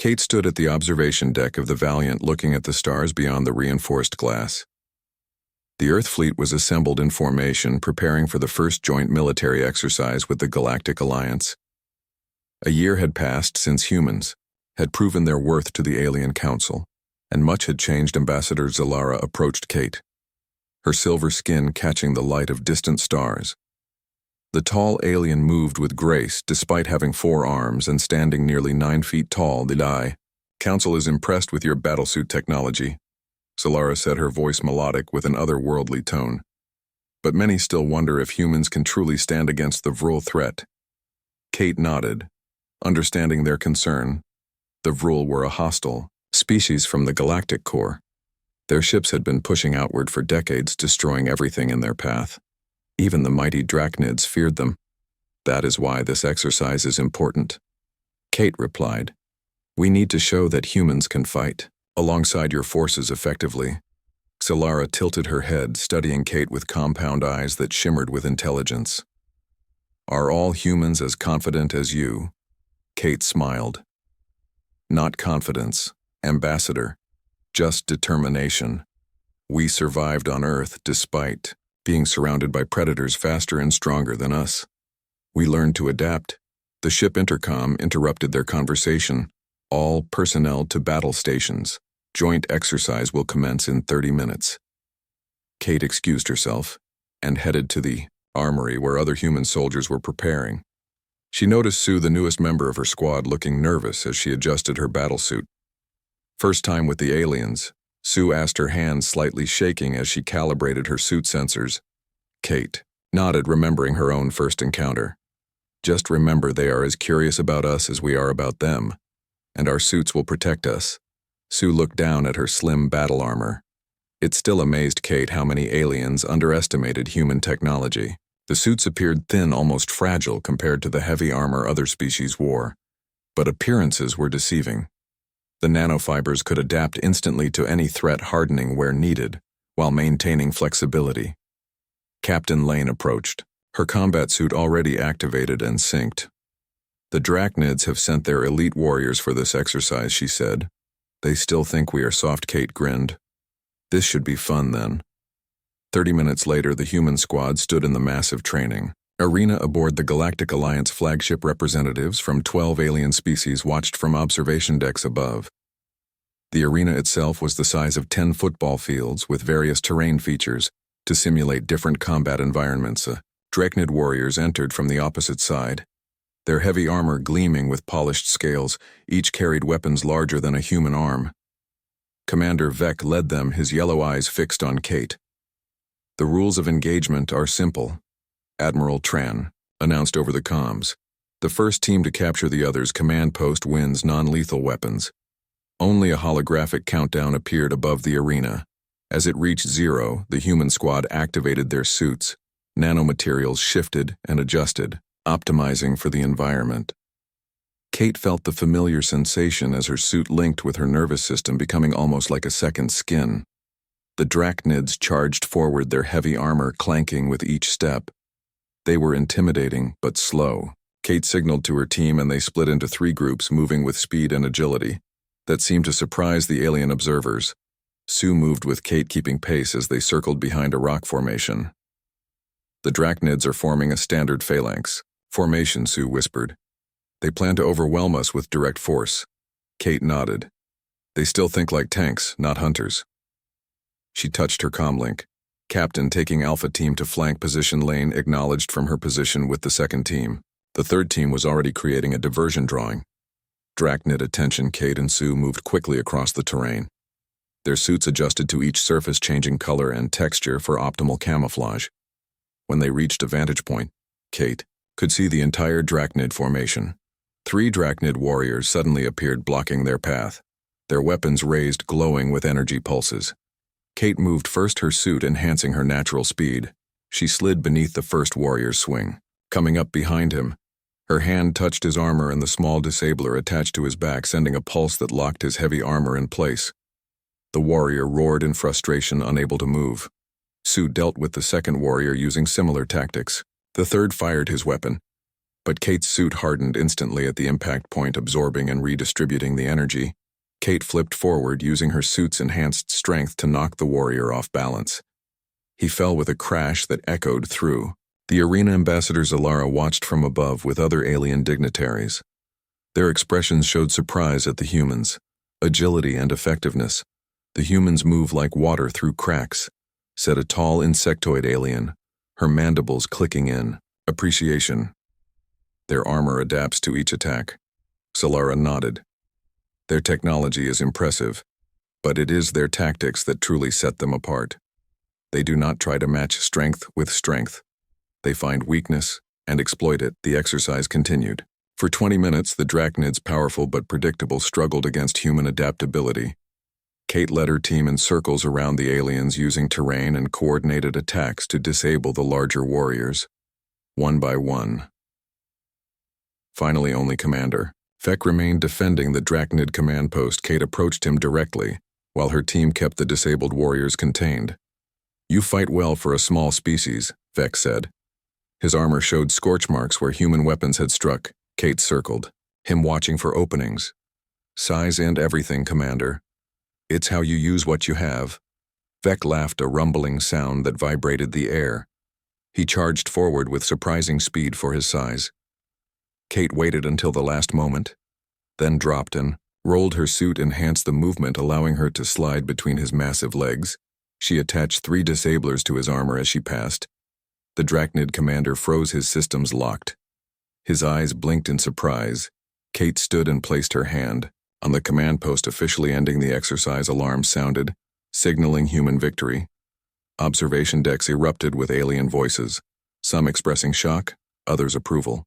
Kate stood at the observation deck of the Valiant looking at the stars beyond the reinforced glass. The Earth fleet was assembled in formation, preparing for the first joint military exercise with the Galactic Alliance. A year had passed since humans had proven their worth to the Alien Council, and much had changed. Ambassador Zalara approached Kate, her silver skin catching the light of distant stars. The tall alien moved with grace despite having 4 arms and standing nearly 9 feet tall. The Council is impressed with your battlesuit technology, Zalara said, her voice melodic with an otherworldly tone. But many still wonder if humans can truly stand against the Vrul threat. Kate nodded, understanding their concern. The Vrul were a hostile species from the Galactic Core. Their ships had been pushing outward for decades, destroying everything in their path. Even the mighty Drachnids feared them. That is why this exercise is important. Kate replied, "We need to show that humans can fight alongside your forces effectively." Zalara tilted her head, studying Kate with compound eyes that shimmered with intelligence. "Are all humans as confident as you?" Kate smiled. "Not confidence, Ambassador, just determination. We survived on Earth despite being surrounded by predators faster and stronger than us. We learned to adapt." The ship intercom interrupted their conversation. "All personnel to battle stations. Joint exercise will commence in 30 minutes. Kate excused herself and headed to the armory where other human soldiers were preparing. She noticed Sue, the newest member of her squad, looking nervous as she adjusted her battlesuit. First time with the aliens, Sue asked, her hands slightly shaking as she calibrated her suit sensors. Kate nodded, remembering her own first encounter. "Just remember, they are as curious about us as we are about them, and our suits will protect us." Sue looked down at her slim battle armor. It still amazed Kate how many aliens underestimated human technology. The suits appeared thin, almost fragile compared to the heavy armor other species wore. But appearances were deceiving. The nanofibers could adapt instantly to any threat, hardening where needed, while maintaining flexibility. Captain Lane approached, her combat suit already activated and synced. "The Drachnids have sent their elite warriors for this exercise," she said. "They still think we are soft." Kate grinned. "This should be fun then." 30 minutes later, the human squad stood in the massive training arena aboard the Galactic Alliance flagship. Representatives from 12 alien species watched from observation decks above. The arena itself was the size of 10 football fields, with various terrain features to simulate different combat environments. Drachnid warriors entered from the opposite side, their heavy armor gleaming with polished scales. Each carried weapons larger than a human arm. Commander Vec led them, his yellow eyes fixed on Kate. "The rules of engagement are simple," Admiral Tran announced over the comms. "The first team to capture the other's command post wins non-lethal weapons." Only a holographic countdown appeared above the arena. As it reached 0, the human squad activated their suits. Nanomaterials shifted and adjusted, optimizing for the environment. Kate felt the familiar sensation as her suit linked with her nervous system, becoming almost like a second skin. The Drachnids charged forward, their heavy armor clanking with each step. They were intimidating, but slow. Kate signaled to her team and they split into 3 groups, moving with speed and agility that seemed to surprise the alien observers. Sue moved with Kate, keeping pace as they circled behind a rock formation. "The Drachnids are forming a standard phalanx formation," Sue whispered. "They plan to overwhelm us with direct force." Kate nodded. "They still think like tanks, not hunters." She touched her comlink. "Captain, taking Alpha Team to flank position." Lane acknowledged from her position with the second team. The third team was already creating a diversion drawing. Drachnid attention. Kate and Sue moved quickly across the terrain. Their suits adjusted to each surface, changing color and texture for optimal camouflage. When they reached a vantage point, Kate could see the entire Drachnid formation. 3 Drachnid warriors suddenly appeared, blocking their path, their weapons raised, glowing with energy pulses. Kate moved first, her suit enhancing her natural speed. She slid beneath the first warrior's swing. Coming up behind him, her hand touched his armor and the small disabler attached to his back, sending a pulse that locked his heavy armor in place. The warrior roared in frustration, unable to move. Sue dealt with the second warrior using similar tactics. The third fired his weapon, But Kate's suit hardened instantly at the impact point, absorbing and redistributing the energy. Kate flipped forward, using her suit's enhanced strength to knock the warrior off balance. He fell with a crash that echoed through. The arena ambassador Zalara watched from above with other alien dignitaries. Their expressions showed surprise at the humans, agility and effectiveness. The humans move like water through cracks, said a tall insectoid alien, her mandibles clicking in. Appreciation. Their armor adapts to each attack. Zalara nodded. Their technology is impressive, but it is their tactics that truly set them apart. They do not try to match strength with strength. They find weakness and exploit it. The exercise continued. For 20 minutes, the Drachnids, powerful but predictable, struggled against human adaptability. Kate led her team in circles around the aliens, using terrain and coordinated attacks to disable the larger warriors, one by one. Finally, only Commander Vec remained defending the Drachnid command post. Kate approached him directly, while her team kept the disabled warriors contained. "You fight well for a small species," Vec said. His armor showed scorch marks where human weapons had struck. Kate circled, him watching for openings. "Size and everything, Commander. It's how you use what you have." Vec laughed, a rumbling sound that vibrated the air. He charged forward with surprising speed for his size. Kate waited until the last moment, then dropped and rolled. Her suit enhanced the movement, allowing her to slide between his massive legs. She attached 3 disablers to his armor as she passed. The Drachnid commander froze, his systems locked. His eyes blinked in surprise. Kate stood and placed her hand on the command post, officially ending the exercise. Alarm sounded, signaling human victory. Observation decks erupted with alien voices, some expressing shock, others approval.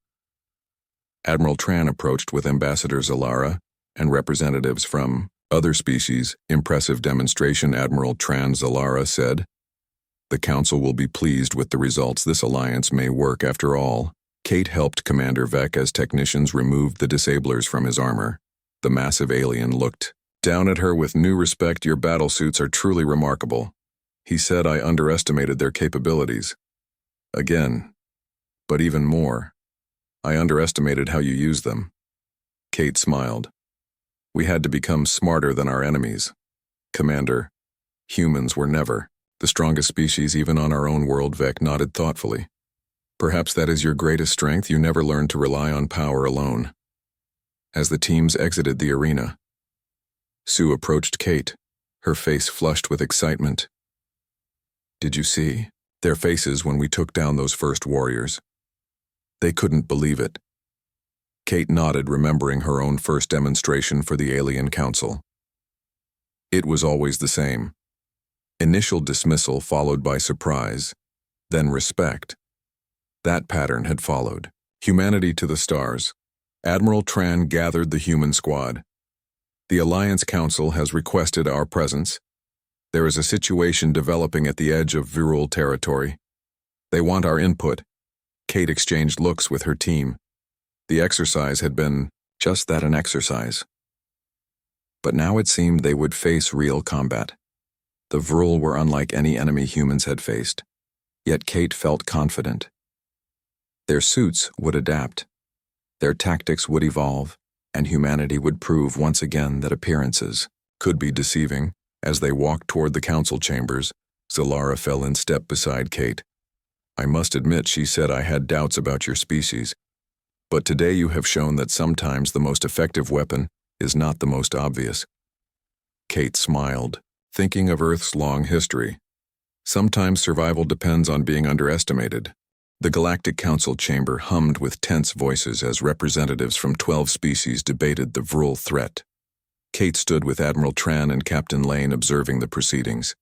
Admiral Tran approached with Ambassador Zalara and representatives from other species. "Impressive demonstration," Admiral Tran Zalara said. "The Council will be pleased with the results. This alliance may work after all." Kate helped Commander Vec as technicians removed the disablers from his armor. The massive alien looked down at her with new respect. "Your battlesuits are truly remarkable," he said. "I underestimated their capabilities. Again. But even more, I underestimated how you use them." Kate smiled. "We had to become smarter than our enemies. Commander, humans were never the strongest species even on our own world." Vec nodded thoughtfully. "Perhaps that is your greatest strength. You never learned to rely on power alone." As the teams exited the arena, Sue approached Kate, her face flushed with excitement. "Did you see their faces when we took down those first warriors? They couldn't believe it." Kate nodded, remembering her own first demonstration for the Alien Council. It was always the same. Initial dismissal followed by surprise, then respect. That pattern had followed. Humanity to the stars. Admiral Tran gathered the human squad. "The Alliance Council has requested our presence. There is a situation developing at the edge of Virul territory. They want our input." Kate exchanged looks with her team. The exercise had been just that, an exercise. But now it seemed they would face real combat. The Virul were unlike any enemy humans had faced. Yet Kate felt confident. Their suits would adapt. Their tactics would evolve, and humanity would prove once again that appearances could be deceiving. As they walked toward the council chambers, Zalara fell in step beside Kate. "I must admit," she said, "I had doubts about your species. But today you have shown that sometimes the most effective weapon is not the most obvious." Kate smiled, thinking of Earth's long history. Sometimes survival depends on being underestimated. The Galactic Council chamber hummed with tense voices as representatives from 12 species debated the Vrul threat. Kate stood with Admiral Tran and Captain Lane, observing the proceedings.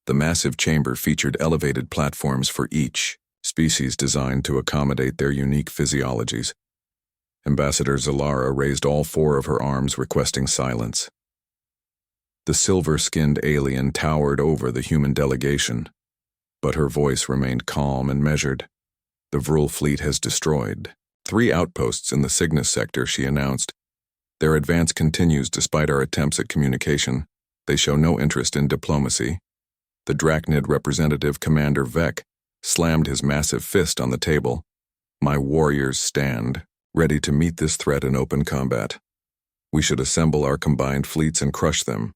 The massive chamber featured elevated platforms for each species, designed to accommodate their unique physiologies. Ambassador Zalara raised all 4 of her arms, requesting silence. The silver-skinned alien towered over the human delegation, but her voice remained calm and measured. "The Vrul fleet has destroyed 3 outposts in the Cygnus sector," she announced. "Their advance continues despite our attempts at communication. They show no interest in diplomacy." The Drachnid representative, Commander Vec, slammed his massive fist on the table. My warriors stand, ready to meet this threat in open combat. We should assemble our combined fleets and crush them.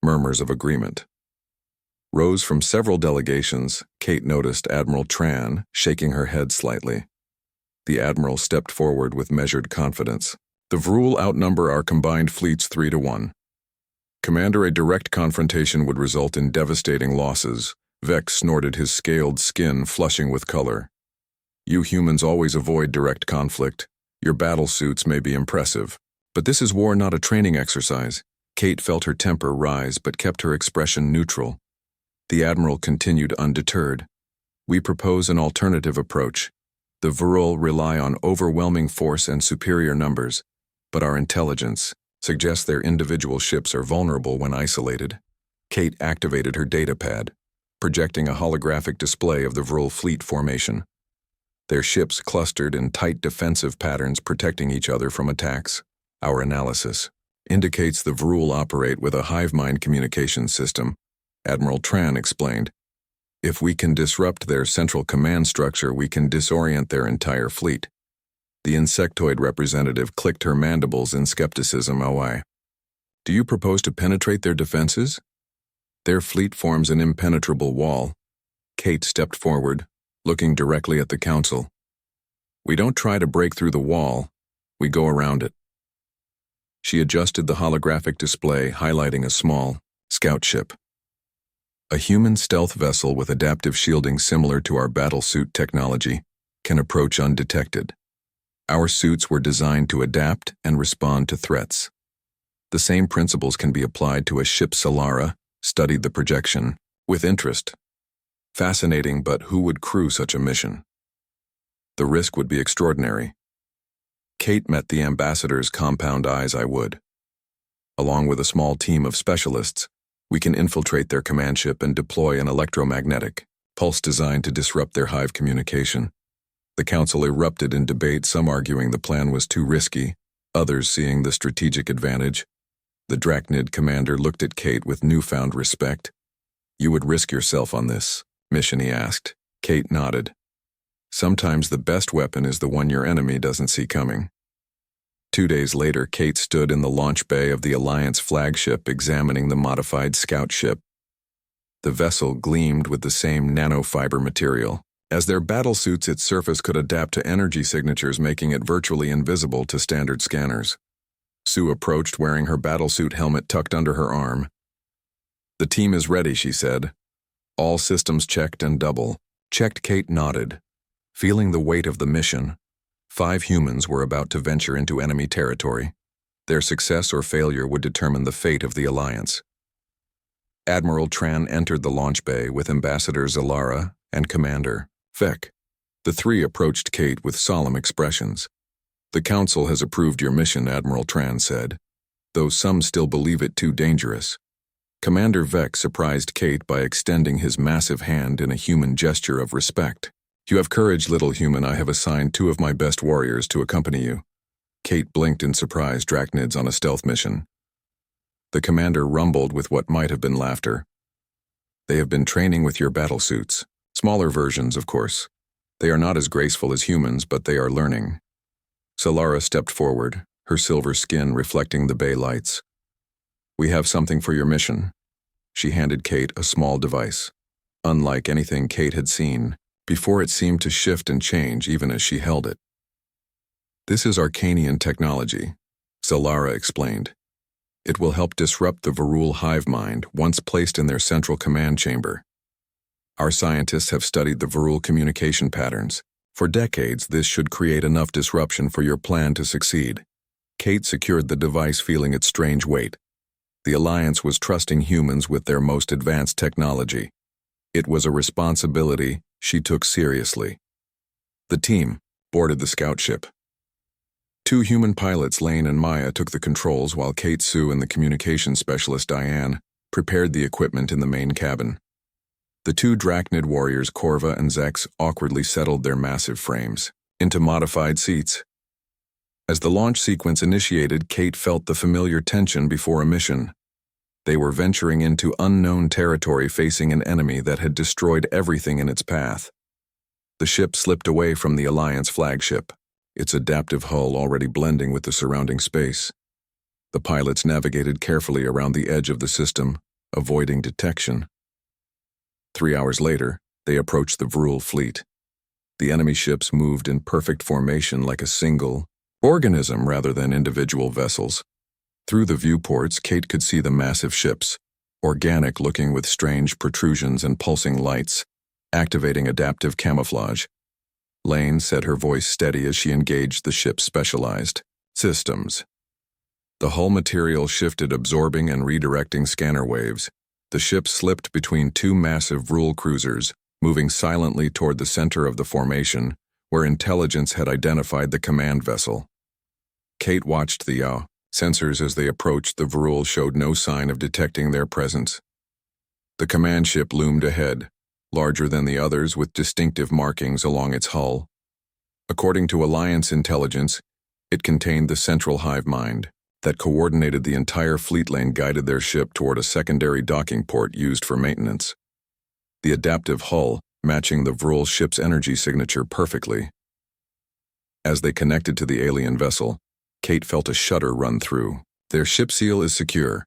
Murmurs of agreement rose from several delegations. Kate noticed Admiral Tran shaking her head slightly. The Admiral stepped forward with measured confidence. The Vrul outnumber our combined fleets 3-1. Commander, a direct confrontation would result in devastating losses. Vex snorted, his scaled skin flushing with color. You humans always avoid direct conflict. Your battle suits may be impressive, but this is war, not a training exercise. Kate felt her temper rise but kept her expression neutral. The Admiral continued undeterred. We propose an alternative approach. The Vrul rely on overwhelming force and superior numbers, but our intelligence suggests their individual ships are vulnerable when isolated. Kate activated her datapad, projecting a holographic display of the Vrul fleet formation. Their ships clustered in tight defensive patterns, protecting each other from attacks. Our analysis indicates the Vrul operate with a hive mind communication system, Admiral Tran explained. If we can disrupt their central command structure, we can disorient their entire fleet. The insectoid representative clicked her mandibles in skepticism. Oh, do you propose to penetrate their defenses? Their fleet forms an impenetrable wall. Kate stepped forward, looking directly at the council. We don't try to break through the wall, we go around it. She adjusted the holographic display, highlighting a small scout ship. A human stealth vessel with adaptive shielding similar to our battlesuit technology can approach undetected. Our suits were designed to adapt and respond to threats. The same principles can be applied to a ship. Solara studied the projection with interest. Fascinating, but who would crew such a mission? The risk would be extraordinary. Kate met the ambassador's compound eyes. I would. Along with a small team of specialists, we can infiltrate their command ship and deploy an electromagnetic pulse designed to disrupt their hive communication. The council erupted in debate, some arguing the plan was too risky, others seeing the strategic advantage. The Drachnid commander looked at Kate with newfound respect. You would risk yourself on this mission, he asked. Kate nodded. Sometimes the best weapon is the one your enemy doesn't see coming. 2 days later, Kate stood in the launch bay of the Alliance flagship, examining the modified scout ship. The vessel gleamed with the same nanofiber material. As their battlesuits, its surface could adapt to energy signatures, making it virtually invisible to standard scanners. Sue approached, wearing her battlesuit helmet tucked under her arm. The team is ready, she said. All systems checked and double checked. Kate nodded. Feeling the weight of the mission, 5 humans were about to venture into enemy territory. Their success or failure would determine the fate of the Alliance. Admiral Tran entered the launch bay with Ambassador Zalara and Commander Vec. The 3 approached Kate with solemn expressions. The Council has approved your mission, Admiral Tran said, though some still believe it too dangerous. Commander Vec surprised Kate by extending his massive hand in a human gesture of respect. You have courage, little human. I have assigned 2 of my best warriors to accompany you. Kate blinked in surprise. Drachnids on a stealth mission. The commander rumbled with what might have been laughter. They have been training with your battlesuits. Smaller versions, of course. They are not as graceful as humans, but they are learning. Solara stepped forward, her silver skin reflecting the bay lights. We have something for your mission. She handed Kate a small device. Unlike anything Kate had seen before, it seemed to shift and change even as she held it. This is Arcanian technology, Solara explained. It will help disrupt the Vrul hive mind once placed in their central command chamber. Our scientists have studied the Vrul communication patterns. For decades, this should create enough disruption for your plan to succeed. Kate secured the device, feeling its strange weight. The Alliance was trusting humans with their most advanced technology. It was a responsibility she took seriously. The team boarded the scout ship. 2 human pilots, Lane and Maya, took the controls while Kate, Sue, and the communications specialist, Diane, prepared the equipment in the main cabin. The 2 Drachnid warriors, Corva and Zex, awkwardly settled their massive frames into modified seats. As the launch sequence initiated, Kate felt the familiar tension before a mission. They were venturing into unknown territory, facing an enemy that had destroyed everything in its path. The ship slipped away from the Alliance flagship, its adaptive hull already blending with the surrounding space. The pilots navigated carefully around the edge of the system, avoiding detection. 3 hours later, they approached the Vrul fleet. The enemy ships moved in perfect formation like a single organism rather than individual vessels. Through the viewports, Kate could see the massive ships, organic-looking with strange protrusions and pulsing lights, activating adaptive camouflage. Lane set her voice steady as she engaged the ship's specialized systems. The hull material shifted, absorbing and redirecting scanner waves. The ship slipped between two massive Vrul cruisers, moving silently toward the center of the formation, where intelligence had identified the command vessel. Kate watched the sensors as they approached. The Vrul showed no sign of detecting their presence. The command ship loomed ahead, larger than the others with distinctive markings along its hull. According to Alliance intelligence, it contained the central hive mind that coordinated the entire fleet lane, guided their ship toward a secondary docking port used for maintenance. The adaptive hull matching the Vrul ship's energy signature perfectly. As they connected to the alien vessel, Kate felt a shudder run through. "Their ship seal is secure,"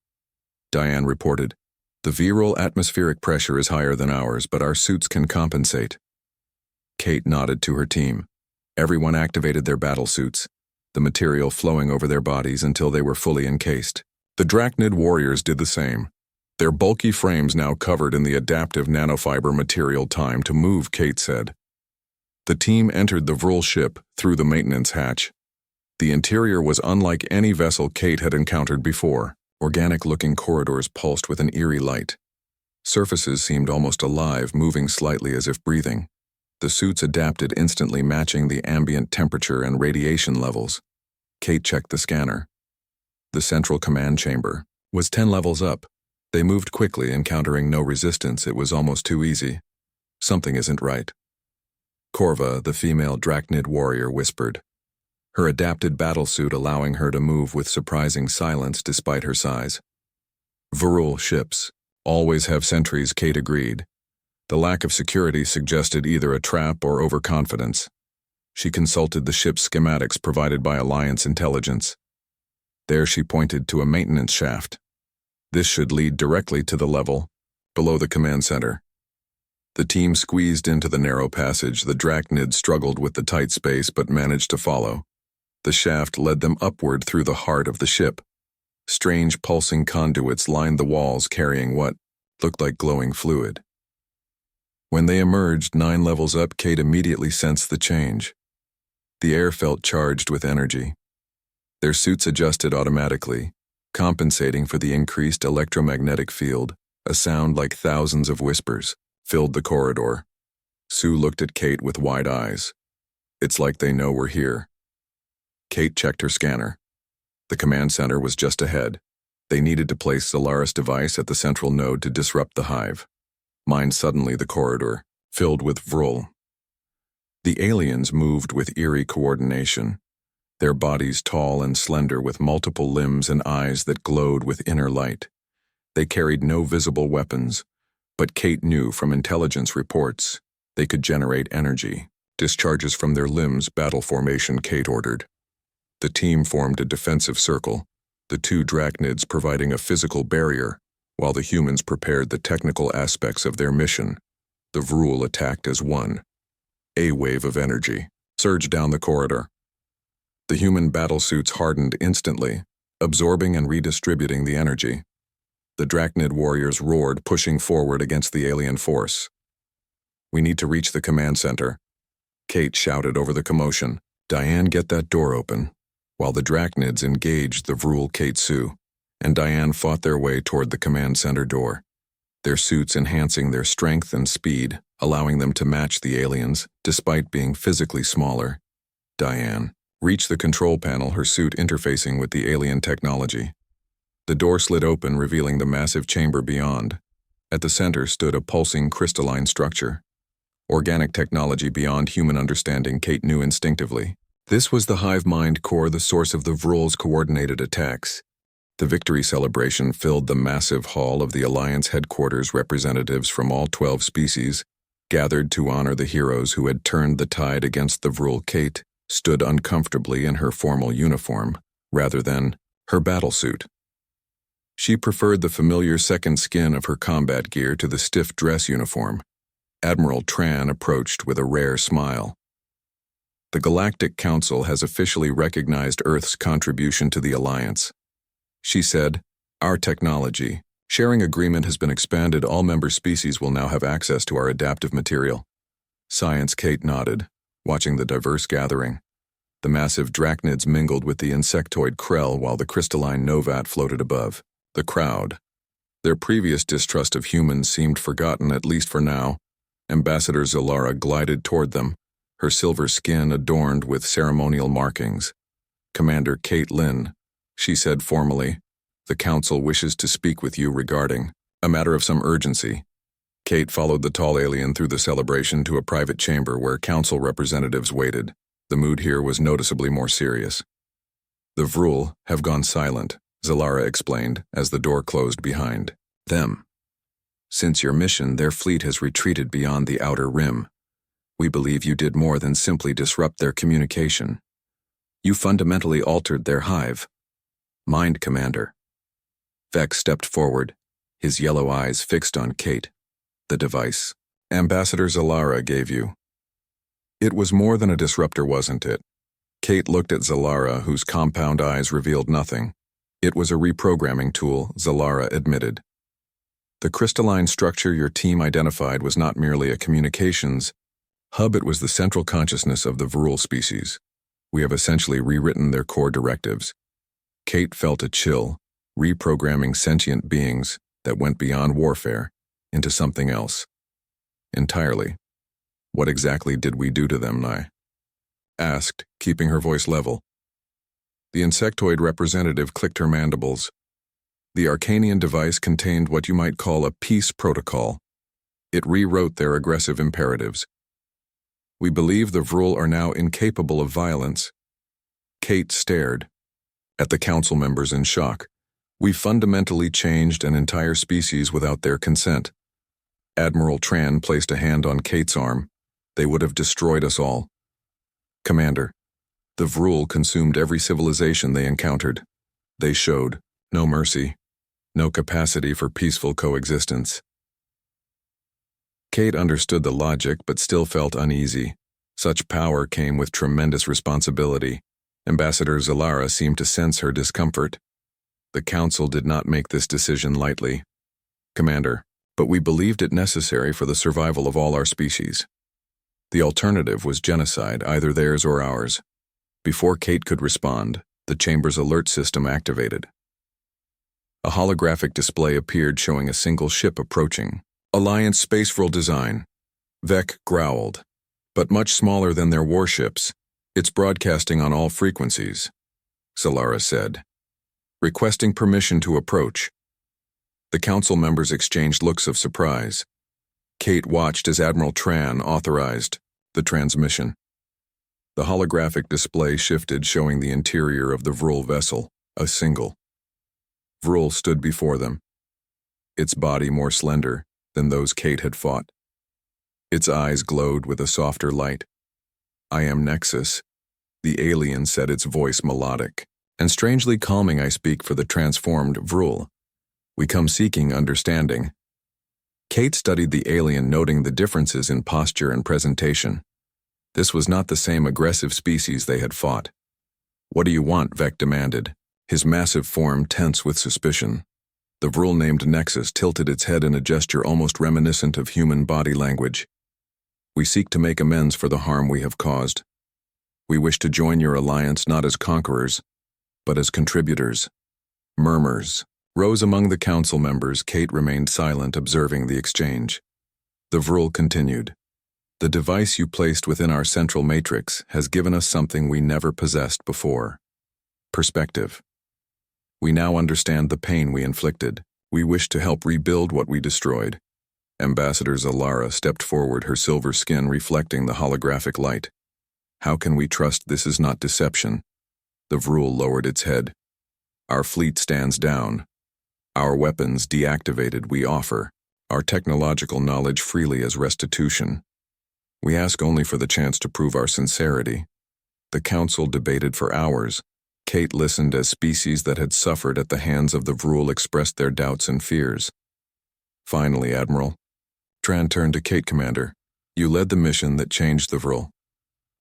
Diane reported. "The Vrul atmospheric pressure is higher than ours, but our suits can compensate." Kate nodded to her team. Everyone activated their battle suits, the material flowing over their bodies until they were fully encased. The Drachnid warriors did the same, their bulky frames now covered in the adaptive nanofiber material. "Time to move," Kate said. The team entered the Vrul ship through the maintenance hatch. The interior was unlike any vessel Kate had encountered before. Organic-looking corridors pulsed with an eerie light. Surfaces seemed almost alive, moving slightly as if breathing. The suits adapted, instantly matching the ambient temperature and radiation levels. Kate checked the scanner. The central command chamber was 10 levels up. They moved quickly, encountering no resistance. It was almost too easy. Something isn't right. Corva, the female Drachnid warrior, whispered, her adapted battlesuit allowing her to move with surprising silence despite her size. "Vrul ships always have sentries," Kate agreed. The lack of security suggested either a trap or overconfidence. She consulted the ship's schematics provided by Alliance intelligence. There she pointed to a maintenance shaft. This should lead directly to the level below the command center. The team squeezed into the narrow passage. The Drachnid struggled with the tight space but managed to follow. The shaft led them upward through the heart of the ship. Strange pulsing conduits lined the walls, carrying what looked like glowing fluid. When they emerged 9 levels up, Kate immediately sensed the change. The air felt charged with energy. Their suits adjusted automatically, compensating for the increased electromagnetic field. A sound like thousands of whispers filled the corridor. Sue looked at Kate with wide eyes. "It's like they know we're here." Kate checked her scanner. The command center was just ahead. They needed to place Zolaris' device at the central node to disrupt the hive. Suddenly the corridor filled with Vrul. The aliens moved with eerie coordination, their bodies tall and slender with multiple limbs and eyes that glowed with inner light. They carried no visible weapons, but Kate knew from intelligence reports they could generate energy. "Discharges from their limbs, battle formation," Kate ordered. The team formed a defensive circle, the two Drachnids providing a physical barrier, while the humans prepared the technical aspects of their mission. The Vrul attacked as one. A wave of energy surged down the corridor. The human battlesuits hardened instantly, absorbing and redistributing the energy. The Drachnid warriors roared, pushing forward against the alien force. "We need to reach the command center," Kate shouted over the commotion. "Diane, get that door open." While the Drachnids engaged the Vrul, Kate, Sue, and Diane fought their way toward the command center door, their suits enhancing their strength and speed, allowing them to match the aliens despite being physically smaller. Diane reached the control panel, her suit interfacing with the alien technology. The door slid open, revealing the massive chamber beyond. At the center stood a pulsing crystalline structure. Organic technology beyond human understanding, Kate knew instinctively. This was the hive mind core, the source of the Vrul's coordinated attacks. The victory celebration filled the massive hall of the Alliance headquarters. Representatives from all 12 species, Gathered to honor the heroes who had turned the tide against the Vrul, Kate stood uncomfortably in her formal uniform, rather than her battlesuit. She preferred the familiar second skin of her combat gear to the stiff dress uniform. Admiral Tran approached with a rare smile. The Galactic Council has officially recognized Earth's contribution to the Alliance. She said, "Our technology sharing agreement has been expanded. All member species will now have access to our adaptive material." Science Kate nodded, watching the diverse gathering. The massive drachnids mingled with the insectoid Krell while the crystalline Novat floated above. The crowd. Their previous distrust of humans seemed forgotten, at least for now. Ambassador Zalara glided toward them, her silver skin adorned with ceremonial markings. "Commander Kate Lynn," she said formally, "the Council wishes to speak with you regarding a matter of some urgency." Kate followed the tall alien through the celebration to a private chamber where Council representatives waited. The mood here was noticeably more serious. "The Vrul have gone silent," Zalara explained as the door closed behind them. "Since your mission, their fleet has retreated beyond the outer rim. We believe you did more than simply disrupt their communication. You fundamentally altered their hive mind, Commander." Vex stepped forward, his yellow eyes fixed on Kate. "The device Ambassador Zalara gave you. It was more than a disruptor, wasn't it?" Kate looked at Zalara, whose compound eyes revealed nothing. "It was a reprogramming tool," Zalara admitted. "The crystalline structure your team identified was not merely a communications hub, it was the central consciousness of the Vrul species. We have essentially rewritten their core directives." Kate felt a chill, reprogramming sentient beings that went beyond warfare into something else. Entirely. "What exactly did we do to them, Nye?" asked, keeping her voice level. The insectoid representative clicked her mandibles. "The Arcanian device contained what you might call a peace protocol. It rewrote their aggressive imperatives. We believe the Vrul are now incapable of violence." Kate stared at the council members in shock. "We fundamentally changed an entire species without their consent." Admiral Tran placed a hand on Kate's arm. "They would have destroyed us all." "Commander, the Vrul consumed every civilization they encountered. They showed no mercy, no capacity for peaceful coexistence." Kate understood the logic but still felt uneasy. Such power came with tremendous responsibility. Ambassador Zalara seemed to sense her discomfort. "The Council did not make this decision lightly, Commander, but we believed it necessary for the survival of all our species. The alternative was genocide, either theirs or ours." Before Kate could respond, the chamber's alert system activated. A holographic display appeared showing a single ship approaching. "Alliance Space Vrul design." Vec growled. "But much smaller than their warships. It's broadcasting on all frequencies," Zalara said. "Requesting permission to approach." The council members exchanged looks of surprise. Kate watched as Admiral Tran authorized the transmission. The holographic display shifted, showing the interior of the Vrul vessel, a single. Vrul stood before them, its body more slender than those Kate had fought. Its eyes glowed with a softer light. "I am Nexus," the alien said, its voice melodic and strangely calming. "I speak for the transformed Vrul. We come seeking understanding." Kate studied the alien, noting the differences in posture and presentation. This was not the same aggressive species they had fought. "What do you want?" Vec demanded, his massive form tense with suspicion. The Vrul named Nexus tilted its head in a gesture almost reminiscent of human body language. "We seek to make amends for the harm we have caused. We wish to join your alliance not as conquerors, but as contributors." Murmurs rose among the council members. Kate remained silent, observing the exchange. The Vrul continued. "The device you placed within our central matrix has given us something we never possessed before. Perspective. We now understand the pain we inflicted. We wish to help rebuild what we destroyed." Ambassador Zalara stepped forward, her silver skin reflecting the holographic light. "How can we trust this is not deception?" The Vrul lowered its head. "Our fleet stands down. Our weapons deactivated. We offer our technological knowledge freely as restitution. We ask only for the chance to prove our sincerity. The council debated for hours. Kate listened as species that had suffered at the hands of the Vrul expressed their doubts and fears. Finally, Admiral. Tran turned to Kate. Commander, you led the mission that changed the Vrul.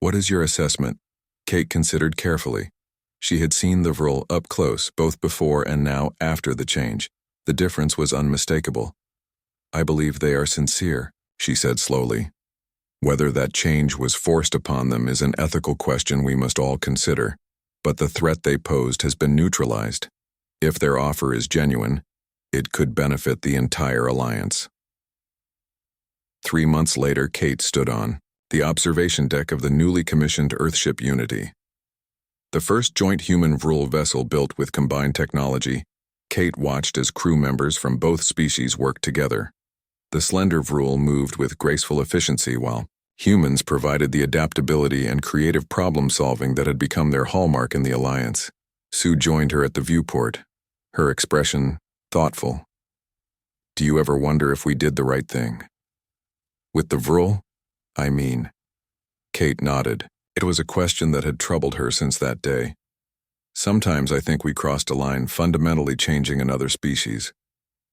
What is your assessment? Kate considered carefully. She had seen the Vrul up close, both before and now after the change. The difference was unmistakable. I believe they are sincere, she said slowly. Whether that change was forced upon them is an ethical question we must all consider, but the threat they posed has been neutralized. If their offer is genuine, it could benefit the entire alliance. 3 months later, Kate stood on the observation deck of the newly commissioned Earthship Unity. The first joint human-Vrul vessel built with combined technology, Kate watched as crew members from both species worked together. The slender Vrul moved with graceful efficiency while humans provided the adaptability and creative problem-solving that had become their hallmark in the alliance. Sue joined her at the viewport, her expression thoughtful. Do you ever wonder if we did the right thing? With the Vrul? I mean. Kate nodded. It was a question that had troubled her since that day. Sometimes I think we crossed a line fundamentally changing another species.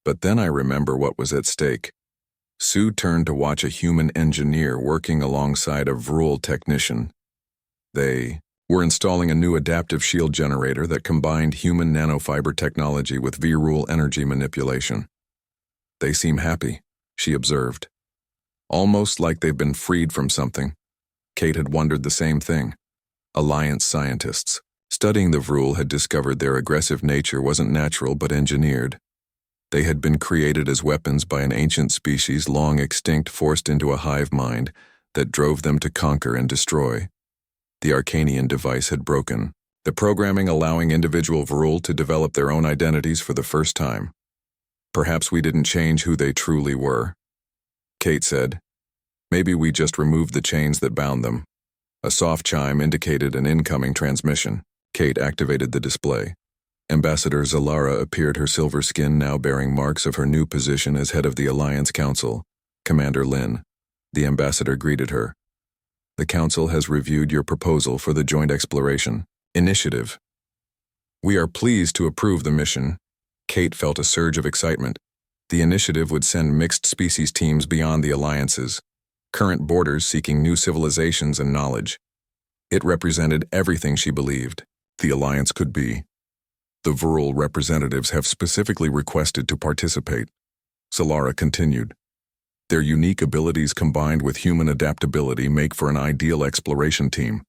But then I remember what was at stake. Sue turned to watch a human engineer working alongside a Vrul technician. They were installing a new adaptive shield generator that combined human nanofiber technology with Vrul energy manipulation. They seem happy, she observed. Almost like they've been freed from something. Kate had wondered the same thing. Alliance scientists, studying the Vrul, had discovered their aggressive nature wasn't natural but engineered. They had been created as weapons by an ancient species long extinct, forced into a hive mind that drove them to conquer and destroy. The Arcanian device had broken, the programming allowing individual Vrul to develop their own identities for the first time. Perhaps we didn't change who they truly were, Kate said. Maybe we just removed the chains that bound them. A soft chime indicated an incoming transmission. Kate activated the display. Ambassador Zalara appeared, her silver skin now bearing marks of her new position as head of the Alliance Council. Commander Lin. The ambassador greeted her. The Council has reviewed your proposal for the Joint Exploration Initiative. We are pleased to approve the mission. Kate felt a surge of excitement. The initiative would send mixed species teams beyond the alliances, current borders seeking new civilizations and knowledge. It represented everything she believed the alliance could be. The Vrul representatives have specifically requested to participate, Zalara continued. Their unique abilities combined with human adaptability make for an ideal exploration team.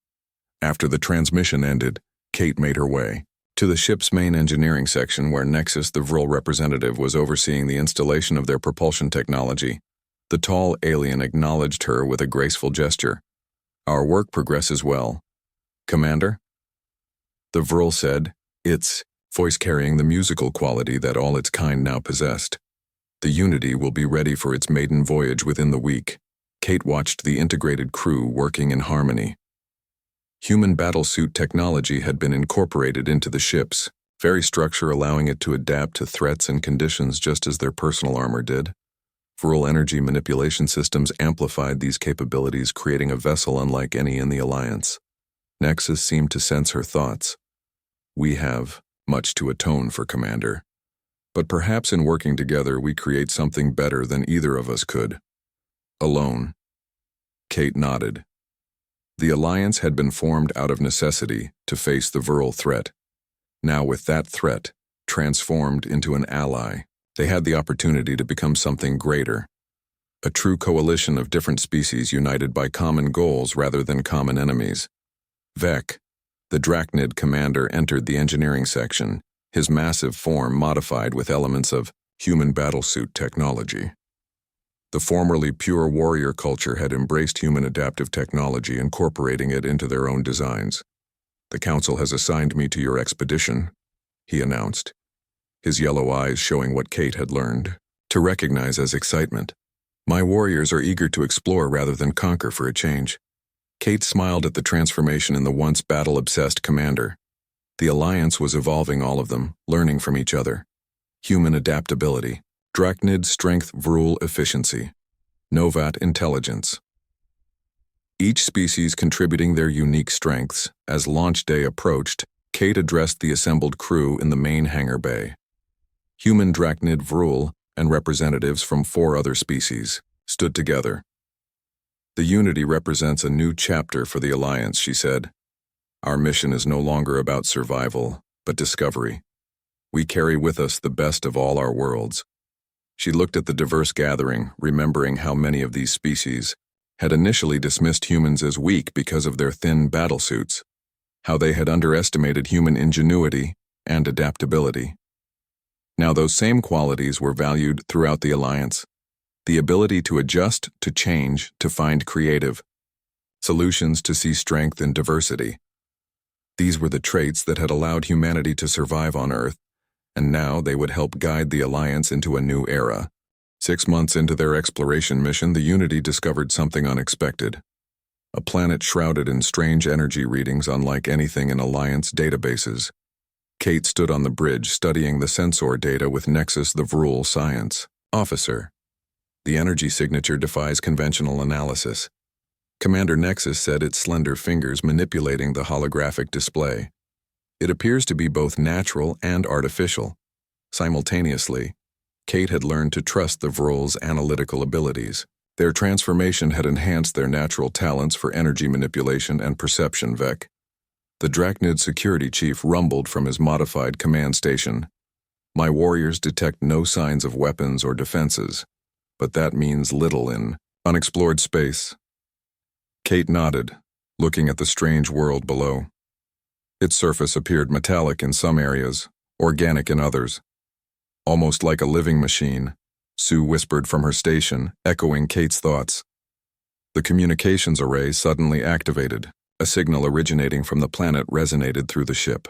After the transmission ended, Kate made her way to the ship's main engineering section where Nexus, the Vrul representative, was overseeing the installation of their propulsion technology. The tall alien acknowledged her with a graceful gesture. Our work progresses well. Commander? The Vrul said, its voice carrying the musical quality that all its kind now possessed. The Unity will be ready for its maiden voyage within the week. Kate watched the integrated crew working in harmony. Human battlesuit technology had been incorporated into the ship's very structure, allowing it to adapt to threats and conditions just as their personal armor did. Vrul energy manipulation systems amplified these capabilities, creating a vessel unlike any in the Alliance. Nexus seemed to sense her thoughts. We have much to atone for, Commander. But perhaps in working together we create something better than either of us could. Alone. Kate nodded. The Alliance had been formed out of necessity to face the Vrul threat. Now with that threat transformed into an ally, they had the opportunity to become something greater. A true coalition of different species united by common goals rather than common enemies. Vec, the Drachnid commander, entered the engineering section, his massive form modified with elements of human battlesuit technology. The formerly pure warrior culture had embraced human adaptive technology, incorporating it into their own designs. The Council has assigned me to your expedition, he announced, his yellow eyes showing what Kate had learned to recognize as excitement. My warriors are eager to explore rather than conquer for a change. Kate smiled at the transformation in the once battle-obsessed commander. The Alliance was evolving all of them, learning from each other. Human adaptability, Drachnid Strength Vrul Efficiency. Novat Intelligence. Each species contributing their unique strengths. As launch day approached, Kate addressed the assembled crew in the main hangar bay. Human Drachnid Vrul and representatives from 4 other species stood together. The unity represents a new chapter for the Alliance, she said. Our mission is no longer about survival, but discovery. We carry with us the best of all our worlds. She looked at the diverse gathering, remembering how many of these species had initially dismissed humans as weak because of their thin battlesuits, how they had underestimated human ingenuity and adaptability. Now those same qualities were valued throughout the Alliance. The ability to adjust, to change, to find creative solutions, to see strength in diversity. These were the traits that had allowed humanity to survive on Earth, and now they would help guide the Alliance into a new era. 6 months into their exploration mission, the Unity discovered something unexpected. A planet shrouded in strange energy readings unlike anything in Alliance databases. Kate stood on the bridge studying the sensor data with Nexus, the Vrul science officer. The energy signature defies conventional analysis. Commander Nexus said its slender fingers manipulating the holographic display. It appears to be both natural and artificial. Simultaneously, Kate had learned to trust the Vrul's analytical abilities. Their transformation had enhanced their natural talents for energy manipulation and perception. Vec. The Drachnid security chief rumbled from his modified command station. My warriors detect no signs of weapons or defenses, but that means little in unexplored space. Kate nodded, looking at the strange world below. Its surface appeared metallic in some areas, organic in others. Almost like a living machine, Sue whispered from her station, echoing Kate's thoughts. The communications array suddenly activated. A signal originating from the planet resonated through the ship.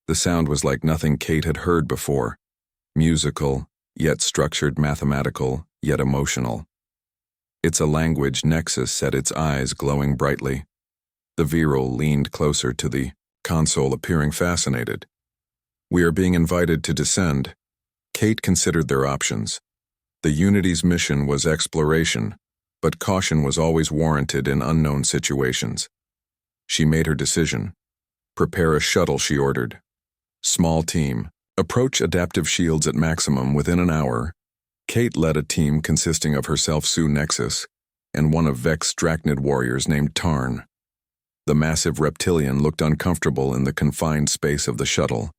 The sound was like nothing Kate had heard before. Musical, yet structured, mathematical, yet emotional. It's a language. Nexus said, its eyes glowing brightly. The Vrul leaned closer to the console, appearing fascinated. We are being invited to descend. Kate considered their options. The Unity's mission was exploration, but caution was always warranted in unknown situations. She made her decision. Prepare a shuttle, she ordered. Small team. Approach adaptive shields at maximum within an hour. Kate led a team consisting of herself, Sue, Nexus, and one of Vec's Drachnid warriors named Tarn. The massive reptilian looked uncomfortable in the confined space of the shuttle,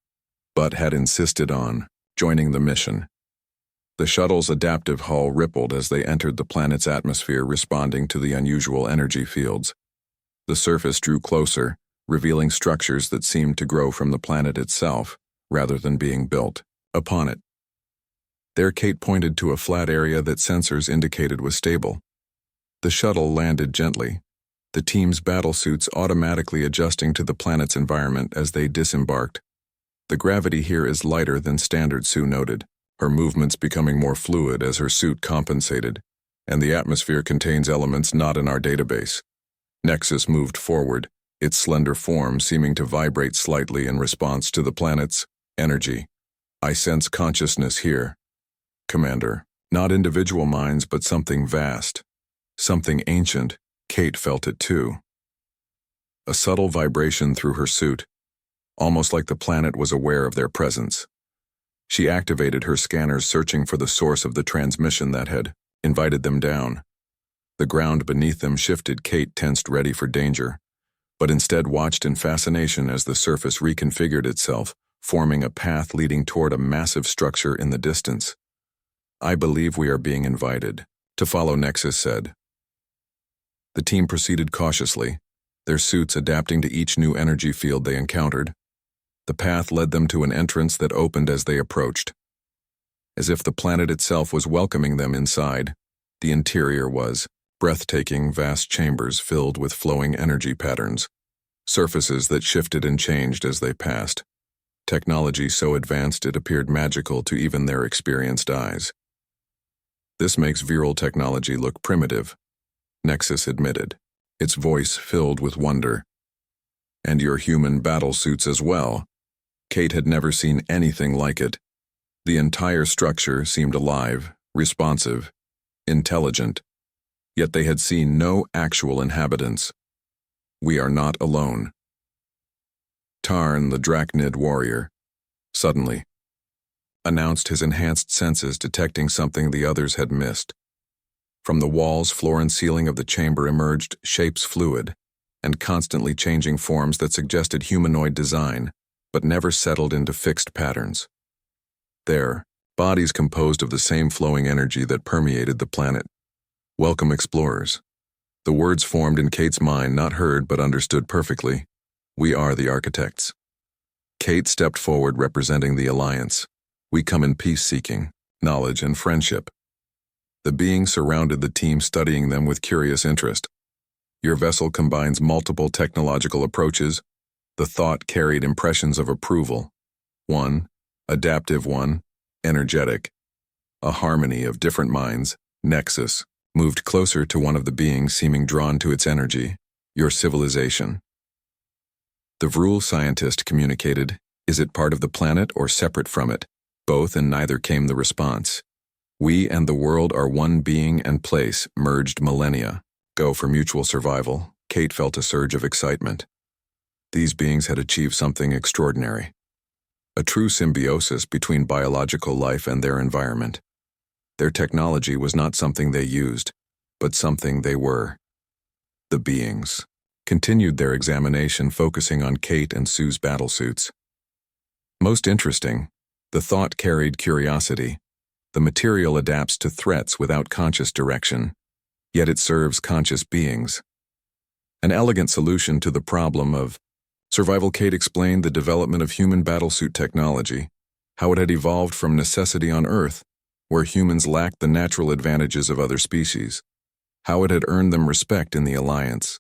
but had insisted on joining the mission. The shuttle's adaptive hull rippled as they entered the planet's atmosphere, responding to the unusual energy fields. The surface drew closer, revealing structures that seemed to grow from the planet itself, rather than being built upon it. There, Kate pointed to a flat area that sensors indicated was stable. The shuttle landed gently, the team's battlesuits automatically adjusting to the planet's environment as they disembarked. The gravity here is lighter than standard, Sue noted, her movements becoming more fluid as her suit compensated, and the atmosphere contains elements not in our database. Nexus moved forward, its slender form seeming to vibrate slightly in response to the planet's energy. I sense consciousness here, Commander. Not individual minds, but something vast. Something ancient. Kate felt it too. A subtle vibration through her suit, almost like the planet was aware of their presence. She activated her scanners, searching for the source of the transmission that had invited them down. The ground beneath them shifted. Kate tensed, ready for danger, but instead watched in fascination as the surface reconfigured itself, forming a path leading toward a massive structure in the distance. I believe we are being invited to follow, Nexus said. The team proceeded cautiously, their suits adapting to each new energy field they encountered. The path led them to an entrance that opened as they approached. As if the planet itself was welcoming them inside, the interior was breathtaking, vast chambers filled with flowing energy patterns, surfaces that shifted and changed as they passed. Technology so advanced it appeared magical to even their experienced eyes. This makes Vrul technology look primitive, Nexus admitted, its voice filled with wonder. And your human battle suits as well. Kate had never seen anything like it. The entire structure seemed alive, responsive, intelligent, yet they had seen no actual inhabitants. We are not alone. Tarn, the Drachnid warrior, suddenly announced, his enhanced senses detecting something the others had missed. From the walls, floor, and ceiling of the chamber emerged shapes fluid and constantly changing forms that suggested humanoid design, but never settled into fixed patterns. Their bodies composed of the same flowing energy that permeated the planet. Welcome, explorers. The words formed in Kate's mind, not heard but understood perfectly. We are the architects. Kate stepped forward, representing the Alliance. We come in peace-seeking, knowledge, and friendship. The beings surrounded the team, studying them with curious interest. Your vessel combines multiple technological approaches. The thought carried impressions of approval. One, adaptive; one, energetic. A harmony of different minds, nexus, moved closer to one of the beings, seeming drawn to its energy. Your civilization. The Vrul scientist communicated, is it part of the planet or separate from it? Both, and neither came the response. We and the world are one being and place, merged millennia. Go for mutual survival. Kate felt a surge of excitement. These beings had achieved something extraordinary. A true symbiosis between biological life and their environment. Their technology was not something they used, but something they were. The beings continued their examination, focusing on Kate and Sue's battlesuits. Most interesting, the thought carried curiosity. The material adapts to threats without conscious direction, yet it serves conscious beings. An elegant solution to the problem of survival. Kate explained the development of human battlesuit technology, how it had evolved from necessity on Earth, where humans lacked the natural advantages of other species, how it had earned them respect in the Alliance.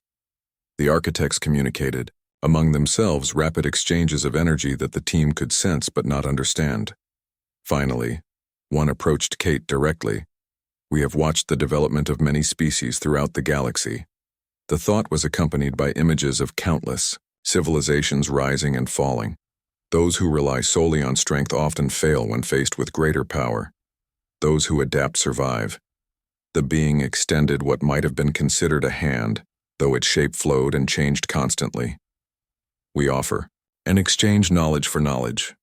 The architects communicated, among themselves, rapid exchanges of energy that the team could sense but not understand. Finally, one approached Kate directly. We have watched the development of many species throughout the galaxy. The thought was accompanied by images of countless civilizations rising and falling. Those who rely solely on strength often fail when faced with greater power. Those who adapt survive. The being extended what might have been considered a hand, though its shape flowed and changed constantly. We offer and exchange knowledge for knowledge.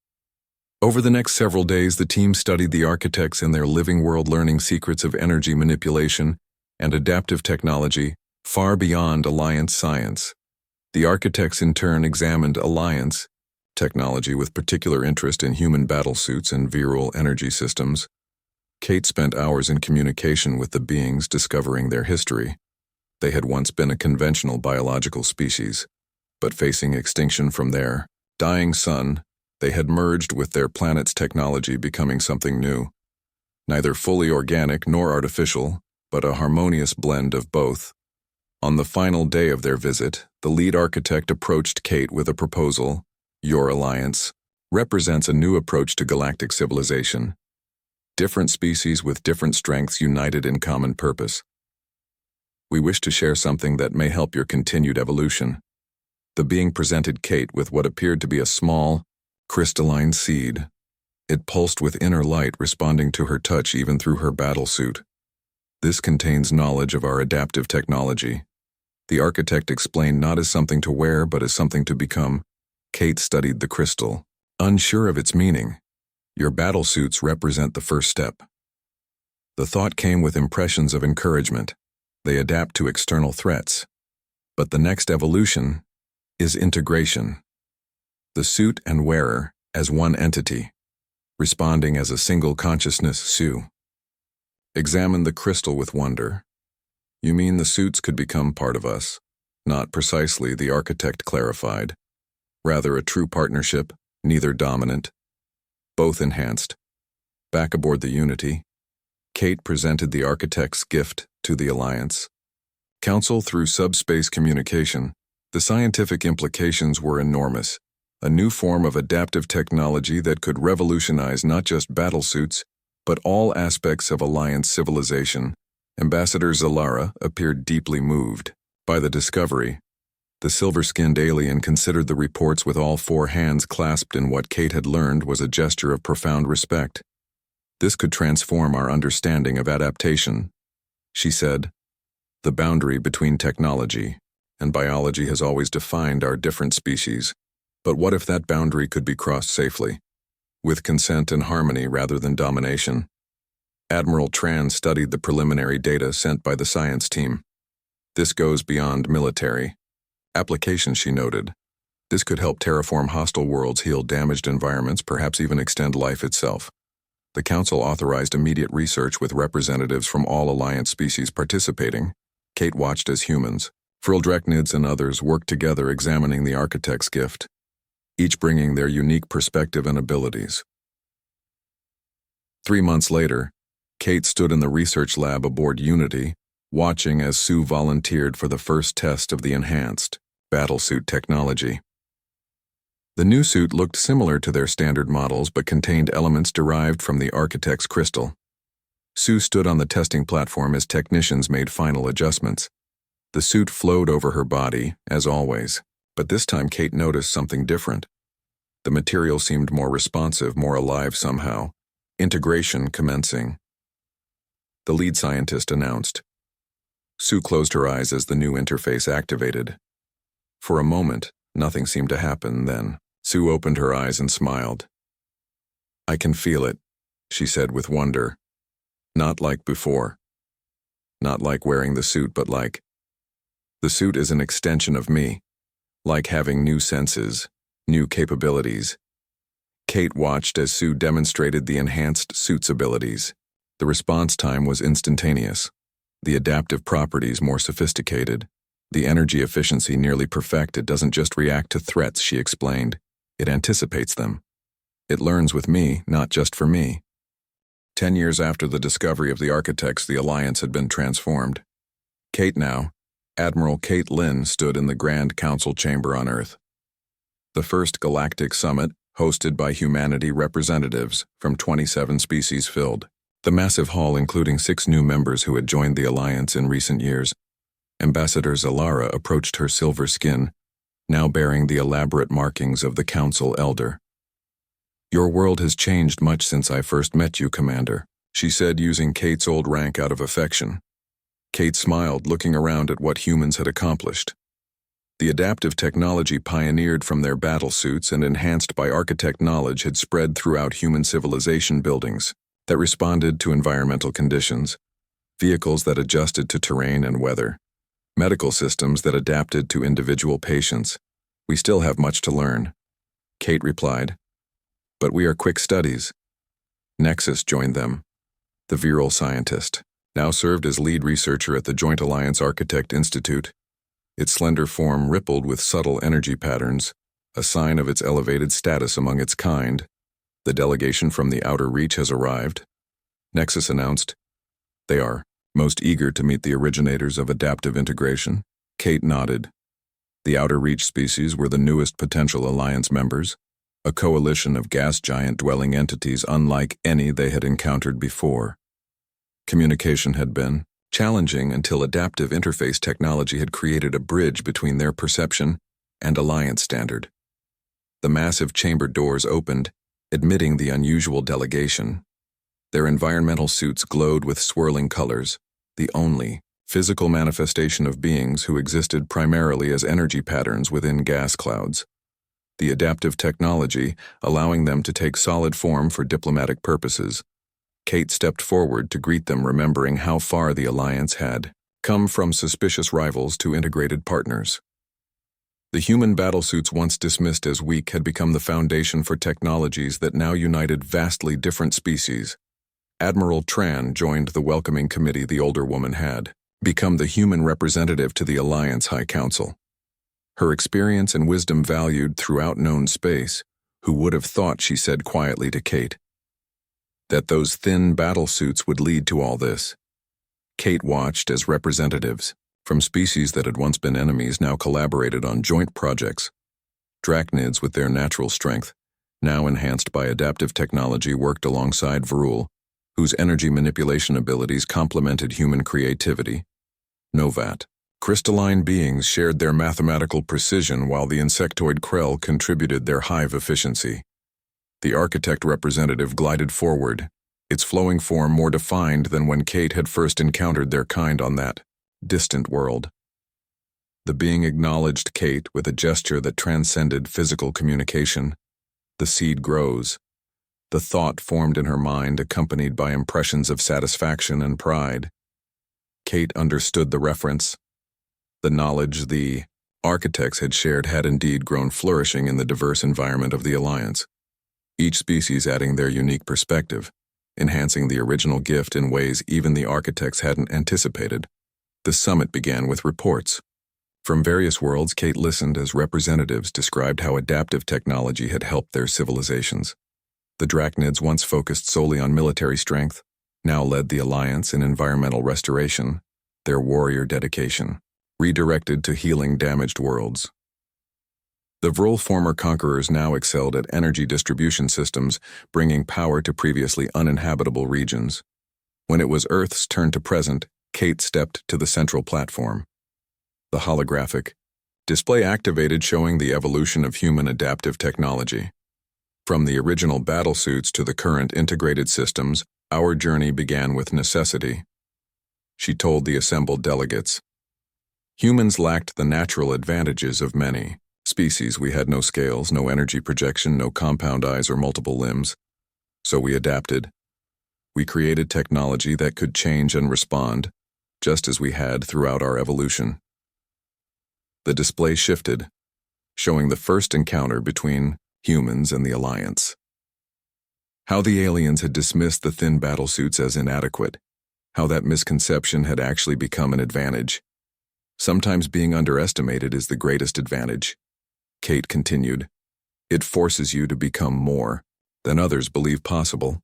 Over the next several days, the team studied the architects and their living world, learning secrets of energy manipulation and adaptive technology far beyond Alliance science. The architects in turn examined Alliance technology with particular interest in human battlesuits and virile energy systems. Kate spent hours in communication with the beings, discovering their history. They had once been a conventional biological species, but facing extinction from their dying sun, they had merged with their planet's technology, becoming something new. Neither fully organic nor artificial, but a harmonious blend of both. On the final day of their visit, the lead architect approached Kate with a proposal. Your Alliance represents a new approach to galactic civilization. Different species with different strengths united in common purpose. We wish to share something that may help your continued evolution. The being presented Kate with what appeared to be a small, crystalline seed. It pulsed with inner light, responding to her touch even through her battlesuit. This contains knowledge of our adaptive technology. The architect explained, not as something to wear, but as something to become. Kate studied the crystal, unsure of its meaning. Your battlesuits represent the first step. The thought came with impressions of encouragement. They adapt to external threats. But the next evolution is integration. The suit and wearer as one entity, responding as a single consciousness. Sue examined the crystal with wonder. You mean the suits could become part of us? Not precisely, the architect clarified. Rather a true partnership, neither dominant, both enhanced. Back aboard the Unity, Kate presented the architect's gift to the Alliance. Council through subspace communication. The scientific implications were enormous. A new form of adaptive technology that could revolutionize not just battlesuits, but all aspects of Alliance civilization. Ambassador Zalara appeared deeply moved by the discovery. The silver-skinned alien considered the reports with all four hands clasped in what Kate had learned was a gesture of profound respect. This could transform our understanding of adaptation, she said. The boundary between technology and biology has always defined our different species. But what if that boundary could be crossed safely, with consent and harmony rather than domination? Admiral Tran studied the preliminary data sent by the science team. This goes beyond military application, she noted. This could help terraform hostile worlds, heal damaged environments, perhaps even extend life itself. The Council authorized immediate research with representatives from all Alliance species participating. Kate watched as humans, Frildreknids and others worked together examining the architect's gift, each bringing their unique perspective and abilities. 3 months later, Kate stood in the research lab aboard Unity, watching as Sue volunteered for the first test of the enhanced battlesuit technology. The new suit looked similar to their standard models but contained elements derived from the architect's crystal. Sue stood on the testing platform as technicians made final adjustments. The suit flowed over her body, as always, but this time Kate noticed something different. The material seemed more responsive, more alive somehow. Integration commencing. The lead scientist announced. Sue closed her eyes as the new interface activated. For a moment, nothing seemed to happen. Then Sue opened her eyes and smiled. "I can feel it," she said with wonder. "Not like before. Not like wearing the suit, but like. The suit is an extension of me, like having new senses, new capabilities." Kate watched as Sue demonstrated the enhanced suit's abilities. The response time was instantaneous, the adaptive properties more sophisticated, the energy efficiency nearly perfect. It doesn't just react to threats, she explained. It anticipates them. It learns with me, not just for me. 10 years after the discovery of the architects, the Alliance had been transformed. Kate now, Admiral Kate Lynn, stood in the Grand Council chamber on Earth. The first Galactic Summit, hosted by humanity representatives from 27 species, filled the massive hall, including 6 new members who had joined the Alliance in recent years. Ambassador Zalara approached her silver skin, now bearing the elaborate markings of the Council Elder. "Your world has changed much since I first met you, Commander," she said, using Kate's old rank out of affection. Kate smiled, looking around at what humans had accomplished. The adaptive technology pioneered from their battle suits and enhanced by architect knowledge had spread throughout human civilization. Buildings that responded to environmental conditions, vehicles that adjusted to terrain and weather, medical systems that adapted to individual patients. "We still have much to learn," Kate replied. "But we are quick studies." Nexus joined them. The virile scientist now served as lead researcher at the Joint Alliance Architect Institute. Its slender form rippled with subtle energy patterns, a sign of its elevated status among its kind. "The delegation from the Outer Reach has arrived," Nexus announced. "They are most eager to meet the originators of adaptive integration." Kate nodded. The Outer Reach species were the newest potential Alliance members, a coalition of gas giant-dwelling entities unlike any they had encountered before. Communication had been challenging until adaptive interface technology had created a bridge between their perception and Alliance standard. The massive chamber doors opened, admitting the unusual delegation. Their environmental suits glowed with swirling colors, the only physical manifestation of beings who existed primarily as energy patterns within gas clouds. The adaptive technology allowing them to take solid form for diplomatic purposes. Kate stepped forward to greet them, remembering how far the Alliance had come from suspicious rivals to integrated partners. The human battlesuits, once dismissed as weak, had become the foundation for technologies that now united vastly different species. Admiral Tran joined the welcoming committee. The older woman had become the human representative to the Alliance High Council. Her experience and wisdom valued throughout known space. Who would have thought, she said quietly to Kate, that those thin battlesuits would lead to all this? Kate watched as representatives from species that had once been enemies now collaborated on joint projects. Drachnids, with their natural strength, now enhanced by adaptive technology, worked alongside Varul, whose energy manipulation abilities complemented human creativity. Novat, crystalline beings, shared their mathematical precision, while the insectoid Krell contributed their hive efficiency. The architect representative glided forward, its flowing form more defined than when Kate had first encountered their kind on that distant world. The being acknowledged Kate with a gesture that transcended physical communication. The seed grows. The thought formed in her mind, accompanied by impressions of satisfaction and pride. Kate understood the reference. The knowledge the architects had shared had indeed grown flourishing in the diverse environment of the Alliance, each species adding their unique perspective, enhancing the original gift in ways even the architects hadn't anticipated. The summit began with reports. From various worlds, Kate listened as representatives described how adaptive technology had helped their civilizations. The Drachnids, once focused solely on military strength, now led the Alliance in environmental restoration, their warrior dedication, redirected to healing damaged worlds. The Vril former conquerors now excelled at energy distribution systems, bringing power to previously uninhabitable regions. When it was Earth's turn to present, Kate stepped to the central platform. The holographic display activated, showing the evolution of human adaptive technology. From the original battlesuits to the current integrated systems, our journey began with necessity. She told the assembled delegates. Humans lacked the natural advantages of many species. We had no scales, no energy projection, no compound eyes or multiple limbs. So we adapted. We created technology that could change and respond, just as we had throughout our evolution. The display shifted, showing the first encounter between humans and the Alliance. How the aliens had dismissed the thin battlesuits as inadequate, how that misconception had actually become an advantage. Sometimes being underestimated is the greatest advantage. Kate continued. It forces you to become more than others believe possible.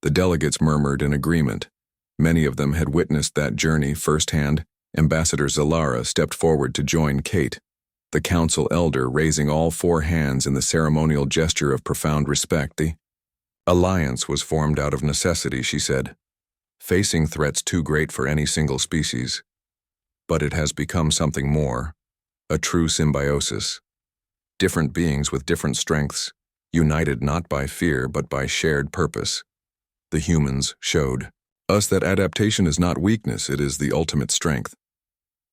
The delegates murmured in agreement. Many of them had witnessed that journey firsthand. Ambassador Zalara stepped forward to join Kate, the council elder raising all four hands in the ceremonial gesture of profound respect. The Alliance was formed out of necessity, she said, facing threats too great for any single species. But it has become something more, a true symbiosis. Different beings with different strengths, united not by fear but by shared purpose. The humans showed us that adaptation is not weakness, it is the ultimate strength.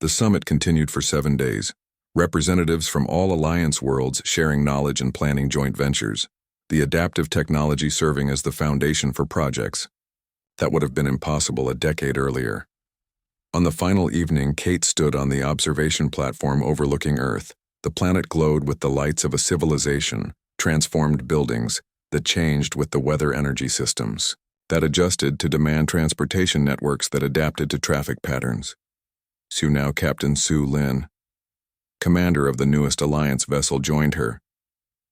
The summit continued for 7 days, representatives from all Alliance worlds sharing knowledge and planning joint ventures, the adaptive technology serving as the foundation for projects that would have been impossible a decade earlier. On the final evening, Kate stood on the observation platform overlooking Earth. The planet glowed with the lights of a civilization, transformed buildings that changed with the weather energy systems, that adjusted to demand transportation networks that adapted to traffic patterns. Now Captain Su Lin, commander of the newest Alliance vessel, joined her.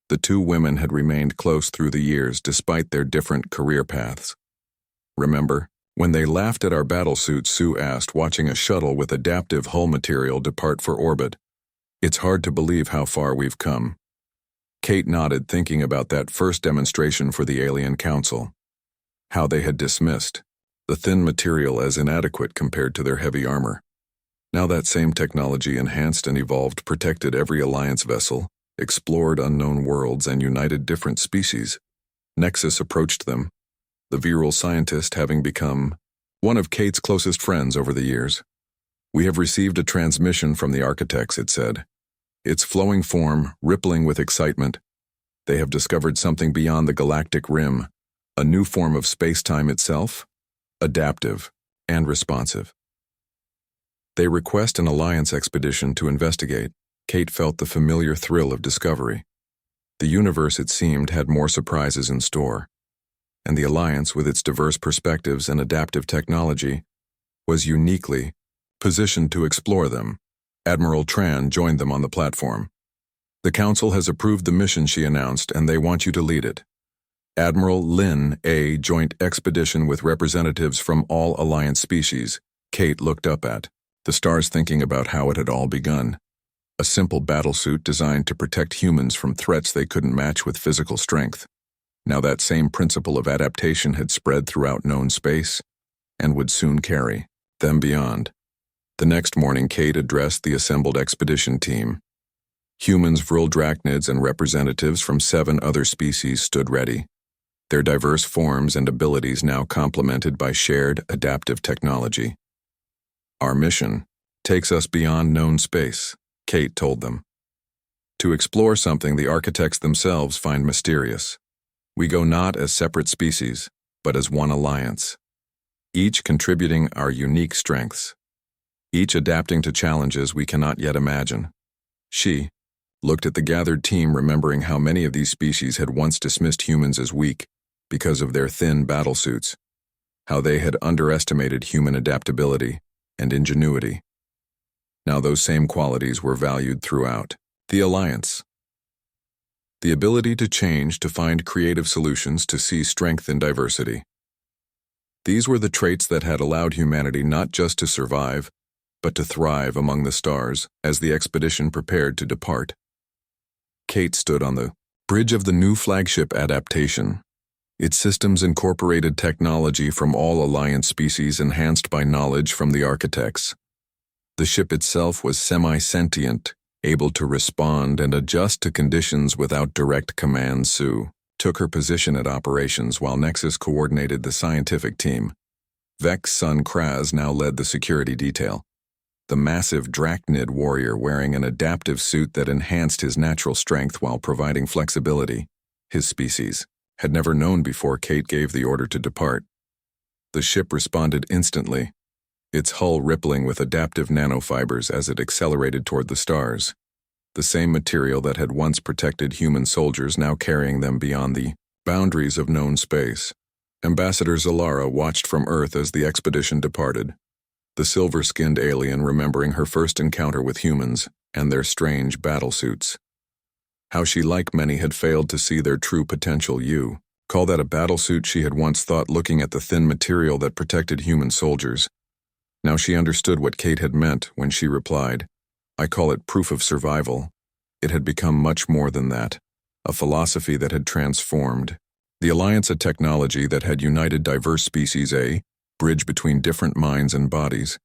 The two women had remained close through the years despite their different career paths. Remember, when they laughed at our battlesuits, Sue asked, watching a shuttle with adaptive hull material depart for orbit. It's hard to believe how far we've come. Kate nodded, thinking about that first demonstration for the Alien Council. How they had dismissed the thin material as inadequate compared to their heavy armor. Now that same technology, enhanced and evolved, protected every Alliance vessel, explored unknown worlds, and united different species. Nexus approached them, the virile scientist having become one of Kate's closest friends over the years. We have received a transmission from the architects, it said. Its flowing form, rippling with excitement. They have discovered something beyond the galactic rim, a new form of space-time itself, adaptive and responsive. They request an Alliance expedition to investigate. Kate felt the familiar thrill of discovery. The universe, it seemed, had more surprises in store, and the Alliance, with its diverse perspectives and adaptive technology, was uniquely positioned to explore them. Admiral Tran joined them on the platform. The Council has approved the mission, she announced, and they want you to lead it. Admiral Lin, a joint expedition with representatives from all Alliance species. Kate looked up at the stars, thinking about how it had all begun. A simple battlesuit designed to protect humans from threats they couldn't match with physical strength. Now that same principle of adaptation had spread throughout known space and would soon carry them beyond. The next morning, Kate addressed the assembled expedition team. Humans, Vril Drachnids, and representatives from 7 other species stood ready. their diverse forms and abilities now complemented by shared, adaptive technology. Our mission takes us beyond known space, Kate told them. To explore something the architects themselves find mysterious. We go not as separate species, but as one alliance, each contributing our unique strengths, each adapting to challenges we cannot yet imagine. She looked at the gathered team, remembering how many of these species had once dismissed humans as weak because of their thin battlesuits, how they had underestimated human adaptability and ingenuity. Now those same qualities were valued throughout the alliance. The ability to change, to find creative solutions, to see strength in diversity. These were the traits that had allowed humanity not just to survive, but to thrive among the stars as the expedition prepared to depart. Kate stood on the bridge of the new flagship adaptation. Its systems incorporated technology from all Alliance species enhanced by knowledge from the architects. The ship itself was semi-sentient, able to respond and adjust to conditions without direct command. Sue took her position at operations while Nexus coordinated the scientific team. Vec's son Kraz now led the security detail. The massive Drachnid warrior wearing an adaptive suit that enhanced his natural strength while providing flexibility. His species had never known before Kate gave the order to depart. The ship responded instantly, its hull rippling with adaptive nanofibers as it accelerated toward the stars. The same material that had once protected human soldiers now carrying them beyond the boundaries of known space. Ambassador Zalara watched from Earth as the expedition departed, the silver-skinned alien remembering her first encounter with humans and their strange battlesuits. How she, like many, had failed to see their true potential. You call that a battlesuit? She had once thought, looking at the thin material that protected human soldiers. Now she understood what Kate had meant when she replied, I call it proof of survival. It had become much more than that, a philosophy that had transformed the Alliance, a technology that had united diverse species, a bridge between different minds and bodies.